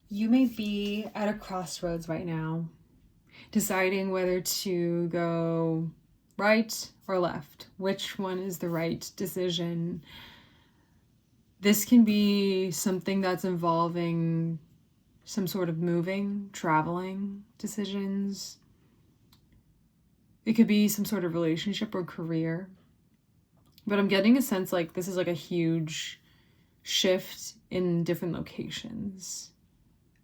You may be at a crossroads right now, deciding whether to go right or left. Which one is the right decision? This can be something that's involving some sort of moving, traveling decisions. It could be some sort of relationship or career. But I'm getting a sense like this is like a huge shift in different locations.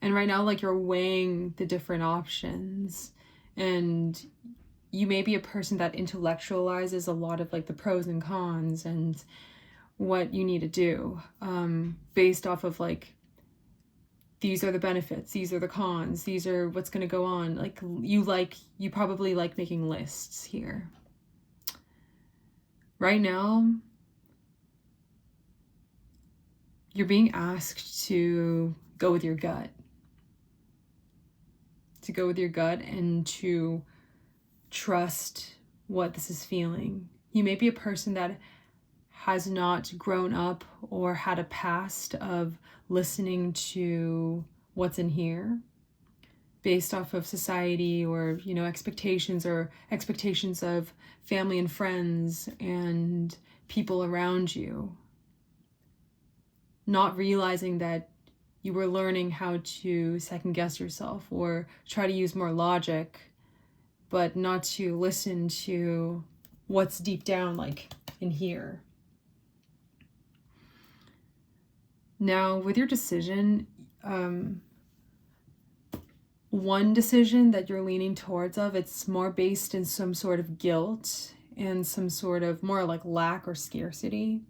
And right now, like, you're weighing the different options, and you may be a person that intellectualizes a lot of like the pros and cons and what you need to do, based off of like, these are the benefits, these are the cons, these are what's going to go on. Like you probably like making lists here. Right now, you're being asked to go with your gut. To go with your gut and to trust what this is feeling. You may be a person that has not grown up or had a past of listening to what's in here based off of society or, expectations of family and friends and people around you. Not realizing that you were learning how to second guess yourself or try to use more logic, but not to listen to what's deep down, like in here. Now, with your decision, one decision that you're leaning towards it's more based in some sort of guilt and some sort of more like lack or scarcity.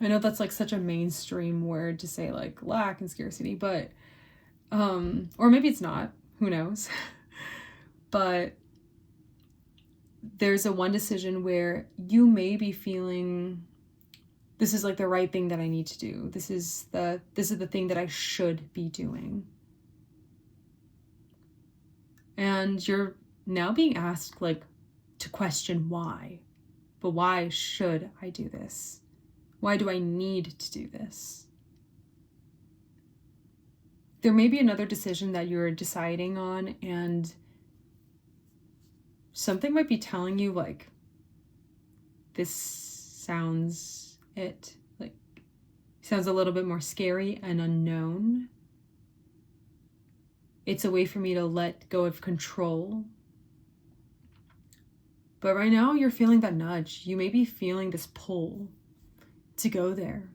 I know that's like such a mainstream word to say, like lack and scarcity, but or maybe it's not, who knows. But there's a one decision where you may be feeling this is like the right thing that I need to do. This is the thing that I should be doing. And you're now being asked like to question why. But why should I do this? Why do I need to do this? There may be another decision that you're deciding on, and something might be telling you like, this sounds a little bit more scary and unknown. It's a way for me to let go of control. But right now you're feeling that nudge. You may be feeling this pull to go there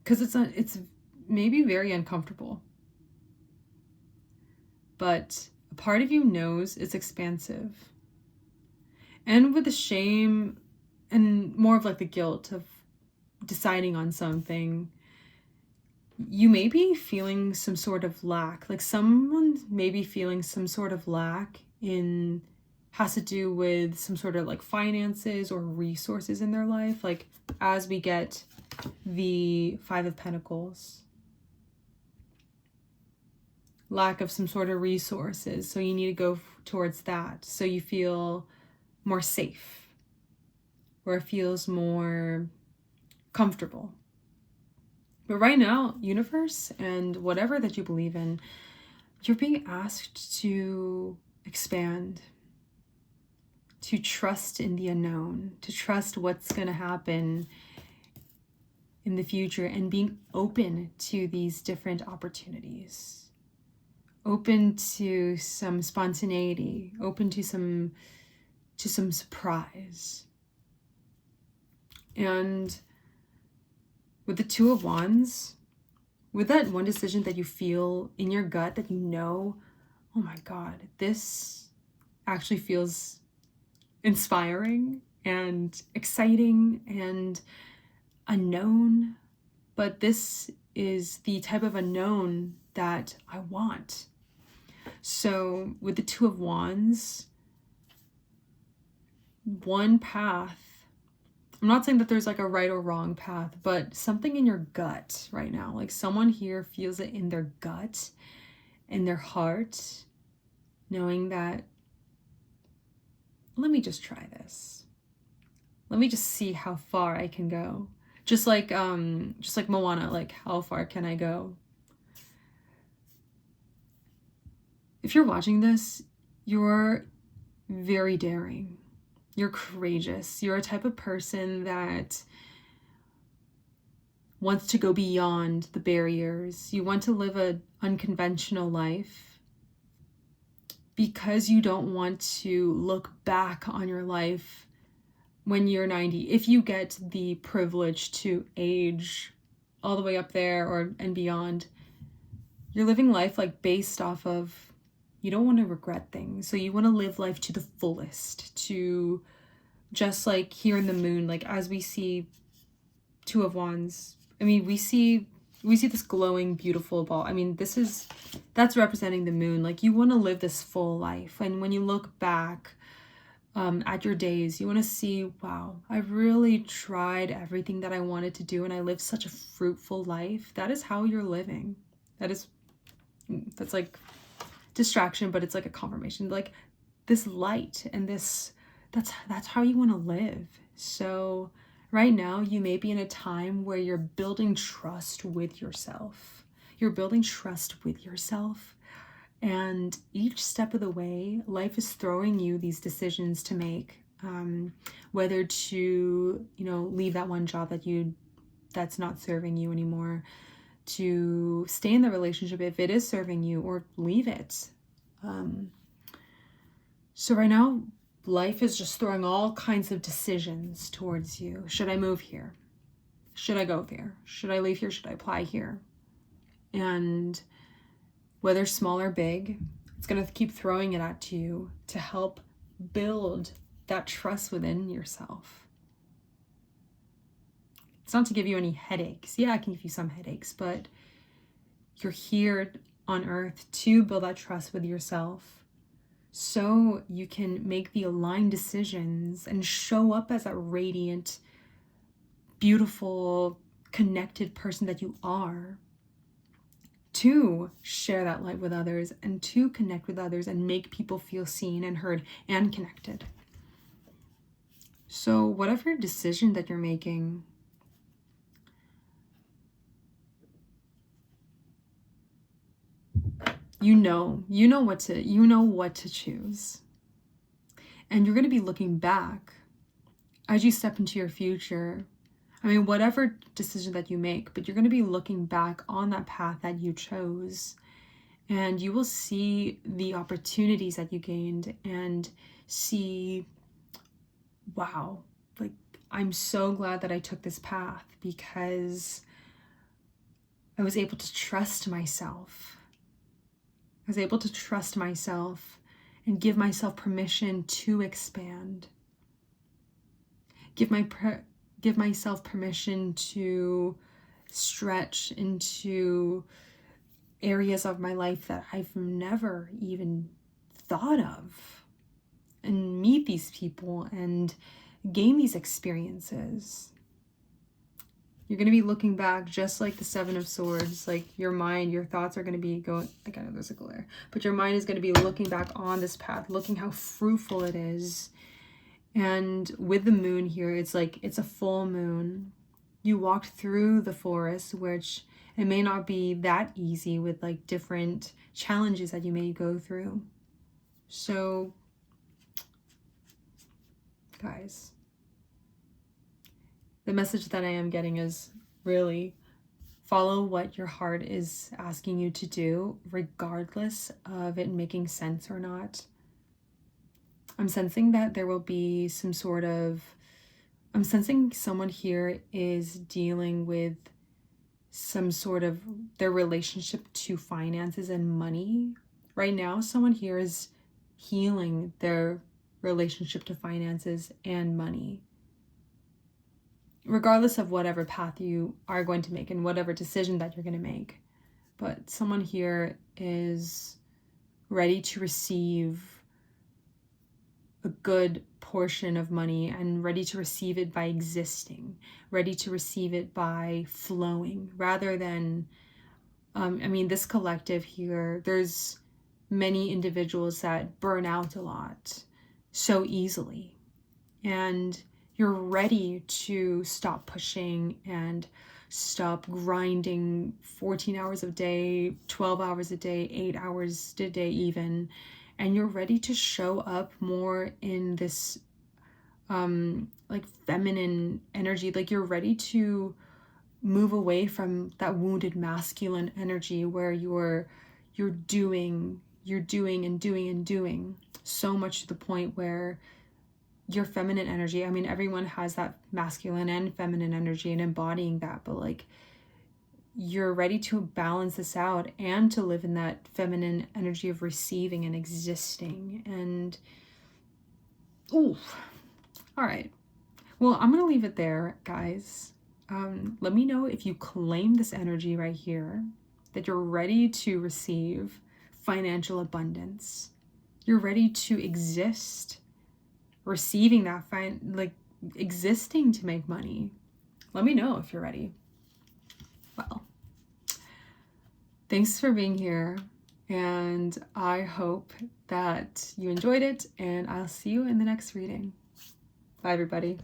because it's maybe very uncomfortable, but a part of you knows it's expansive. And with the shame and more of like the guilt of deciding on something, you may be feeling some sort of lack. Like someone may be feeling some sort of lack has to do with some sort of like finances or resources in their life. Like as we get the 5 of Pentacles, lack of some sort of resources. So you need to go towards that. So you feel more safe, or it feels more comfortable. But right now, universe and whatever that you believe in, you're being asked to expand, to trust in the unknown, to trust what's going to happen in the future, and being open to these different opportunities, open to some spontaneity, open to some surprise. And with the 2 of Wands, with that one decision that you feel in your gut that oh my God, this actually feels inspiring and exciting and unknown, but this is the type of unknown that I want. So with the 2 of Wands, one path, I'm not saying that there's like a right or wrong path, but something in your gut right now, like someone here feels it in their gut, in their heart, knowing that, let me just try this. Let me just see how far I can go. Just like Moana, like how far can I go? if you're watching this, you're very daring. You're courageous. You're a type of person that wants to go beyond the barriers. You want to live an unconventional life because you don't want to look back on your life when you're 90. If you get the privilege to age all the way up there and beyond, you're living life like based off of, you don't want to regret things. So you want to live life to the fullest, to just like here in the moon, like as we see Two of Wands. I mean, we see this glowing, beautiful ball. I mean, that's representing the moon. Like, you want to live this full life. And when you look back at your days, you want to see, wow, I really tried everything that I wanted to do and I lived such a fruitful life. That is how you're living. That's like distraction, but it's like a confirmation. Like, this light and that's how you want to live. So right now, you may be in a time where you're building trust with yourself. You're building trust with yourself. And each step of the way, life is throwing you these decisions to make. Whether to, leave that one job that's not serving you anymore, to stay in the relationship if it is serving you, or leave it. So right now, life is just throwing all kinds of decisions towards you. Should I move here? Should I go there? Should I leave here? Should I apply here? And whether small or big, it's going to keep throwing it at you to help build that trust within yourself. It's not to give you any headaches. Yeah, I can give you some headaches, but you're here on earth to build that trust with yourself so you can make the aligned decisions and show up as that radiant, beautiful, connected person that you are, to share that light with others and to connect with others and make people feel seen and heard and connected. So whatever decision that you're making, you know what to choose. And you're going to be looking back as you step into your future. I mean, whatever decision that you make, but you're going to be looking back on that path that you chose, and you will see the opportunities that you gained and see, wow, like, I'm so glad that I took this path because I was able to trust myself. I was able to trust myself and give myself permission to expand. Give myself permission to stretch into areas of my life that I've never even thought of, and meet these people and gain these experiences. You're going to be looking back just like the Seven of Swords, like your mind, your thoughts are going to be going, like, I know there's a glare, but your mind is going to be looking back on this path, looking how fruitful it is. And with the moon here, it's like, it's a full moon. You walked through the forest, which it may not be that easy with like different challenges that you may go through. So, guys, the message that I am getting is really follow what your heart is asking you to do, regardless of it making sense or not. I'm sensing that there will be I'm sensing someone here is dealing with some sort of their relationship to finances and money. Right now, someone here is healing their relationship to finances and money. Regardless of whatever path you are going to make and whatever decision that you're going to make. But someone here is ready to receive a good portion of money and ready to receive it by existing, ready to receive it by flowing, rather than, this collective here, there's many individuals that burn out a lot so easily. And you're ready to stop pushing and stop grinding 14 hours a day, 12 hours a day, 8 hours a day even, and you're ready to show up more in this like feminine energy. Like you're ready to move away from that wounded masculine energy where you're doing and doing so much to the point where your feminine energy, I mean, everyone has that masculine and feminine energy and embodying that, but like you're ready to balance this out and to live in that feminine energy of receiving and existing. And ooh, all right, well, I'm gonna leave it there, guys. Let me know if you claim this energy right here, that you're ready to receive financial abundance, you're ready to exist, receiving that like existing to make money. Let me know if you're ready. Well, thanks for being here, and I hope that you enjoyed it, and I'll see you in the next reading. Bye, everybody.